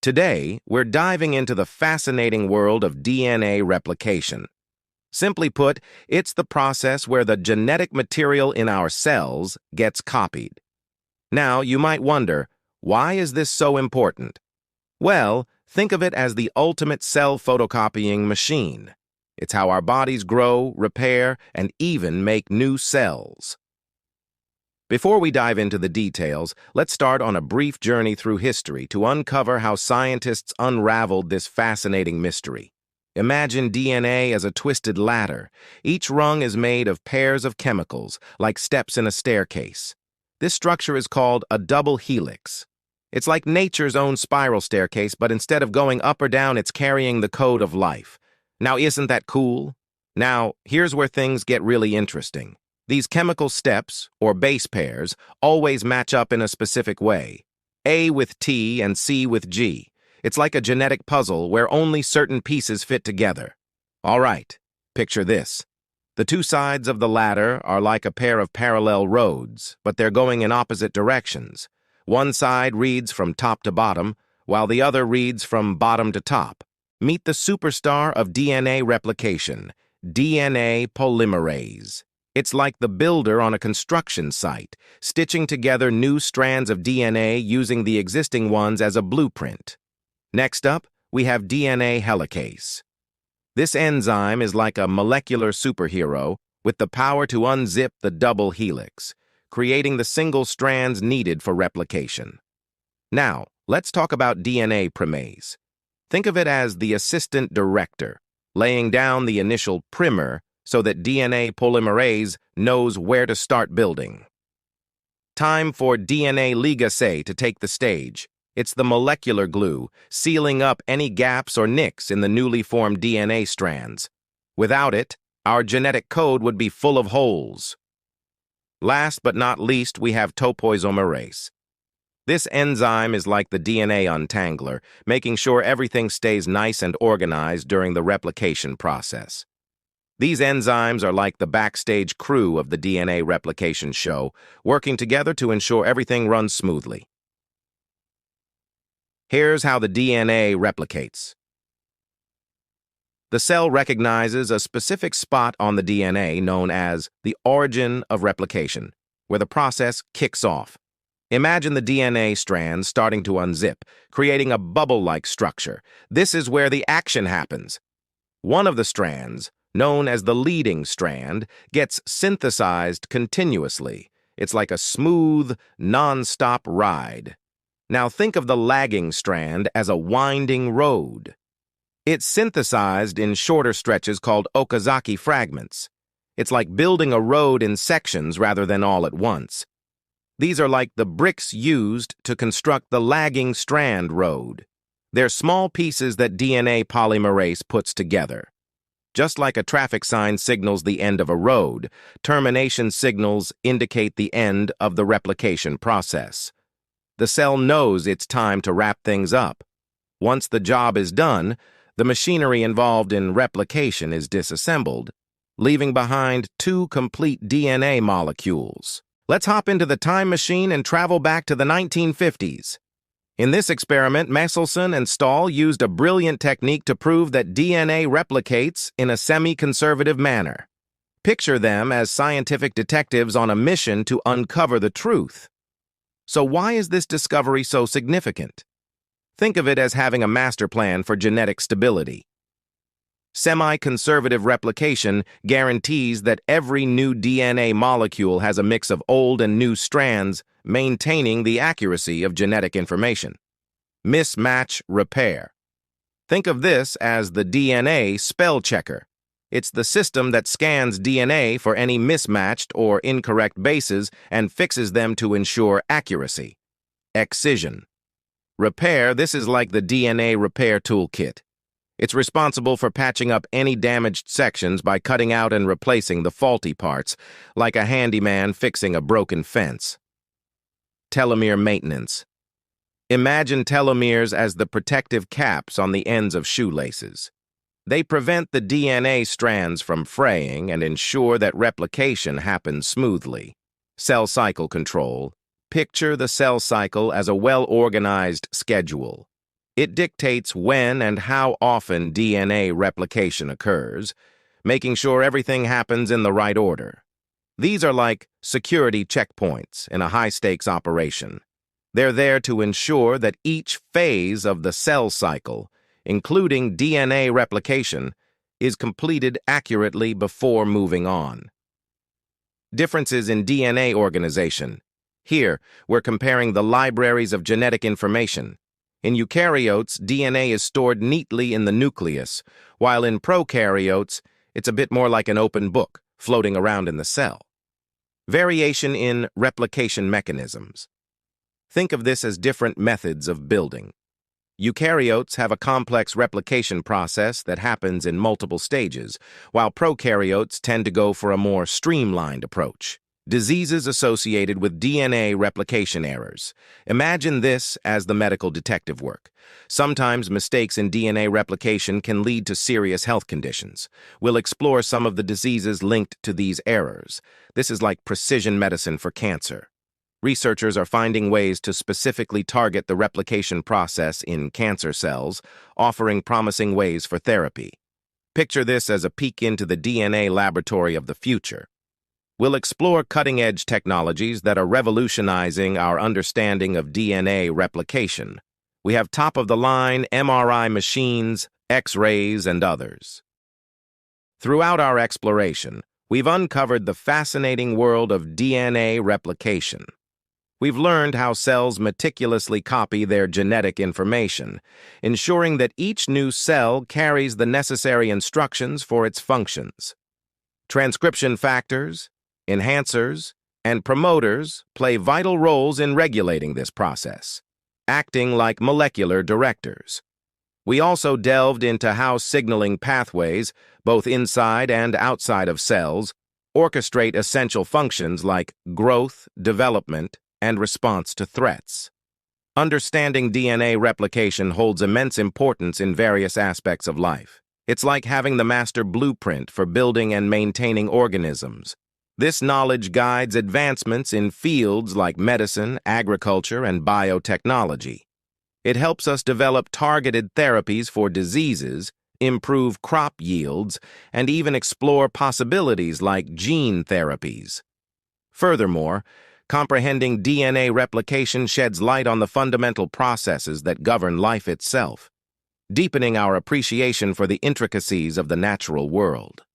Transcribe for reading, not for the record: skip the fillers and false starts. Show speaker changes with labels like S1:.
S1: Today, we're diving into the fascinating world of DNA replication. Simply put, it's the process where the genetic material in our cells gets copied. Now, you might wonder, why is this so important? Well, think of it as the ultimate cell photocopying machine. It's how our bodies grow, repair, and even make new cells. Before we dive into the details, let's start on a brief journey through history to uncover how scientists unraveled this fascinating mystery. Imagine DNA as a twisted ladder. Each rung is made of pairs of chemicals, like steps in a staircase. This structure is called a double helix. It's like nature's own spiral staircase, but instead of going up or down, it's carrying the code of life. Now, isn't that cool? Now, here's where things get really interesting. These chemical steps, or base pairs, always match up in a specific way. A with T and C with G. It's like a genetic puzzle where only certain pieces fit together. All right, picture this. The two sides of the ladder are like a pair of parallel roads, but they're going in opposite directions. One side reads from top to bottom, while the other reads from bottom to top. Meet the superstar of DNA replication, DNA polymerase. It's like the builder on a construction site, stitching together new strands of DNA using the existing ones as a blueprint. Next up, we have DNA helicase. This enzyme is like a molecular superhero with the power to unzip the double helix, creating the single strands needed for replication. Now, let's talk about DNA primase. Think of it as the assistant director, laying down the initial primer so that DNA polymerase knows where to start building. Time for DNA ligase to take the stage. It's the molecular glue, sealing up any gaps or nicks in the newly formed DNA strands. Without it, our genetic code would be full of holes. Last but not least, we have topoisomerase. This enzyme is like the DNA untangler, making sure everything stays nice and organized during the replication process. These enzymes are like the backstage crew of the DNA replication show, working together to ensure everything runs smoothly. Here's how the DNA replicates. The cell recognizes a specific spot on the DNA known as the origin of replication, where the process kicks off. Imagine the DNA strands starting to unzip, creating a bubble-like structure. This is where the action happens. One of the strands, known as the leading strand, gets synthesized continuously. It's like a smooth, non-stop ride. Now think of the lagging strand as a winding road. It's synthesized in shorter stretches called Okazaki fragments. It's like building a road in sections rather than all at once. These are like the bricks used to construct the lagging strand road. They're small pieces that DNA polymerase puts together. Just like a traffic sign signals the end of a road, termination signals indicate the end of the replication process. The cell knows it's time to wrap things up. Once the job is done, the machinery involved in replication is disassembled, leaving behind two complete DNA molecules. Let's hop into the time machine and travel back to the 1950s. In this experiment, Messelson and Stahl used a brilliant technique to prove that DNA replicates in a semi-conservative manner. Picture them as scientific detectives on a mission to uncover the truth. So why is this discovery so significant? Think of it as having a master plan for genetic stability. Semi-conservative replication guarantees that every new DNA molecule has a mix of old and new strands, maintaining the accuracy of genetic information. Mismatch repair. Think of this as the DNA spell checker. It's the system that scans DNA for any mismatched or incorrect bases and fixes them to ensure accuracy. Excision. Repair. This is like the DNA repair toolkit. It's responsible for patching up any damaged sections by cutting out and replacing the faulty parts, like a handyman fixing a broken fence. Telomere maintenance. Imagine telomeres as the protective caps on the ends of shoelaces. They prevent the DNA strands from fraying and ensure that replication happens smoothly. Cell cycle control. Picture the cell cycle as a well-organized schedule. It dictates when and how often DNA replication occurs, making sure everything happens in the right order. These are like security checkpoints in a high-stakes operation. They're there to ensure that each phase of the cell cycle, including DNA replication, is completed accurately before moving on. Differences in DNA organization. Here, we're comparing the libraries of genetic information. In eukaryotes, DNA is stored neatly in the nucleus, while in prokaryotes, it's a bit more like an open book, floating around in the cell. Variation in replication mechanisms. Think of this as different methods of building. Eukaryotes have a complex replication process that happens in multiple stages, while prokaryotes tend to go for a more streamlined approach. Diseases associated with DNA replication errors. Imagine this as the medical detective work. Sometimes mistakes in DNA replication can lead to serious health conditions. We'll explore some of the diseases linked to these errors. This is like precision medicine for cancer. Researchers are finding ways to specifically target the replication process in cancer cells, offering promising ways for therapy. Picture this as a peek into the DNA laboratory of the future. We'll explore cutting-edge technologies that are revolutionizing our understanding of DNA replication. We have top-of-the-line MRI machines, X-rays, and others. Throughout our exploration, we've uncovered the fascinating world of DNA replication. We've learned how cells meticulously copy their genetic information, ensuring that each new cell carries the necessary instructions for its functions. Transcription factors, enhancers, and promoters play vital roles in regulating this process, acting like molecular directors. We also delved into how signaling pathways, both inside and outside of cells, orchestrate essential functions like growth, development, and response to threats. Understanding DNA replication holds immense importance in various aspects of life. It's like having the master blueprint for building and maintaining organisms. This knowledge guides advancements in fields like medicine, agriculture, and biotechnology. It helps us develop targeted therapies for diseases, improve crop yields, and even explore possibilities like gene therapies. Furthermore, comprehending DNA replication sheds light on the fundamental processes that govern life itself, deepening our appreciation for the intricacies of the natural world.